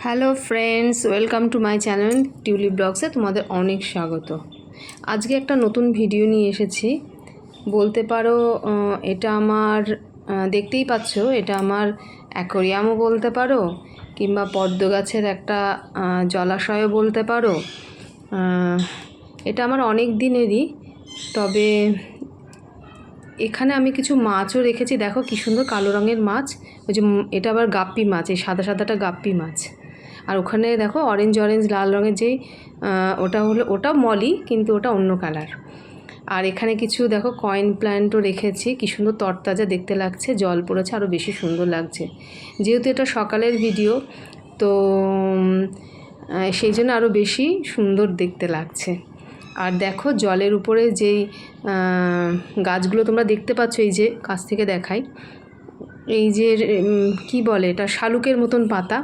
Hello friends, welcome to my channel Tulip ব্লগসে তোমাদের অনেক স্বাগত। আজকে একটা নতুন ভিডিও নিয়ে এসেছি। বলতে পারো এটা আমার দেখতেই পাচ্ছ, এটা আমার অ্যাকোরিয়ামও বলতে পারো, কিংবা পদ্ম গাছের একটা জলাশয়ও বলতে পারো। এটা আমার অনেক দিনেরই, তবে এখানে আমি কিছু মাছও রেখেছি। দেখো কি সুন্দর কালো রঙের মাছ, ওই যে এটা আবার গাপ্পি মাছ, এই সাদা সাদাটা গাপ্পি মাছ। আর ওখানে দেখো অরেঞ্জ অরেঞ্জ লাল রঙের যেই ওটা মলি, কিন্তু ওটা অন্য কালার। আর এখানে কিছু দেখো কয়েন প্ল্যান্টও রেখেছি, কি সুন্দর তরতাজা দেখতে লাগছে, জল পড়েছে আরও বেশি সুন্দর লাগছে। যেহেতু এটা সকালের ভিডিও, তো সেই জন্য আরও বেশি সুন্দর দেখতে লাগছে। আর দেখো জলের উপরে যেই গাছগুলো তোমরা দেখতে পাচ্ছ, এই যে কাছ থেকে দেখাই, এই যে কি বলে এটা, শালুকের মতন পাতা।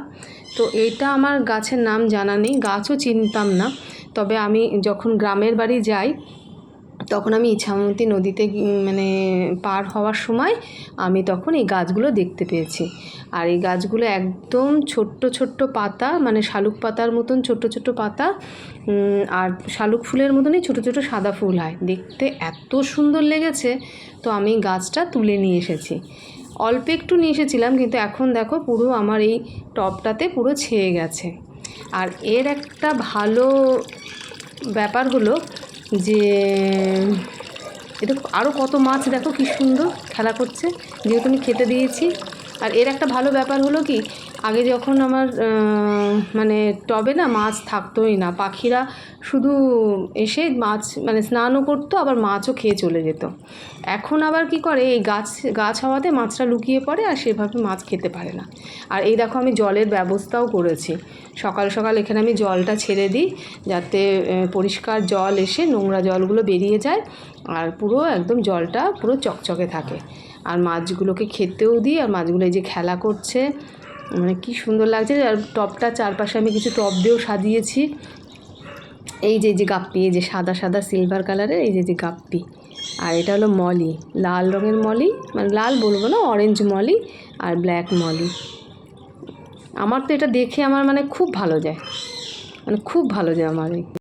তো এটা আমার গাছের নাম জানা নেই, গাছও চিনতাম না। তবে আমি যখন গ্রামের বাড়ি যাই, তখন আমি ইছামতি নদীতে মানে পার হওয়ার সময় আমি তখন এই গাছগুলো দেখতে পেয়েছি। আর এই গাছগুলো একদম ছোট্ট ছোট্ট পাতা, মানে শালুক পাতার মতন ছোট্ট ছোট্ট পাতা, আর শালুক ফুলের মতনই ছোটো ছোটো সাদা ফুল হয়। দেখতে এত সুন্দর লেগেছে, তো আমি গাছটা তুলে নিয়ে এসেছি। অল্প একটু নিয়ে এসেছিলাম, কিন্তু এখন দেখো পুরো আমার এই টবটাতে পুরো ছেয়ে গেছে। আর এর একটা ভালো ব্যাপার হলো যে এটা আরও কত মাছ দেখো কি সুন্দর খেলা করছে, যেহেতু আমি খেতে দিয়েছি। আর এর একটা ভালো ব্যাপার হলো কি, আগে যখন আমার মানে টবে না মাছ থাকতোই না, পাখিরা শুধু এসে মাছ মানে স্নানও করতো, আবার মাছও খেয়ে চলে যেত। এখন আবার কি করে, এই গাছ হওয়াতে মাছটা লুকিয়ে পড়ে, আর সেভাবে মাছ খেতে পারে না। আর এই দেখো আমি জলের ব্যবস্থাও করেছি। সকাল সকাল এখানে আমি জলটা ছেড়ে দিই, যাতে পরিষ্কার জল এসে নোংরা জলগুলো বেরিয়ে যায়, আর পুরো একদম জলটা পুরো চকচকে থাকে। আর মাছগুলোকে খেতেও দিই, আর মাছগুলো এই যে খেলা করছে, মানে কি সুন্দর লাগছে। আর টবটা চারপাশে আমি কিছু টব দিয়েও সাজিয়েছি। এই যে গাপ্পি, এই যে সাদা সাদা সিলভার কালারের এই যে গাপ্পি। আর এটা হলো মলি, লাল রঙের মলি, মানে লাল বলবো না, অরেঞ্জ মলি আর ব্ল্যাক মলি। আমার তো এটা দেখে আমার মানে খুব ভালো যায়, মানে খুব ভালো যায় আমার।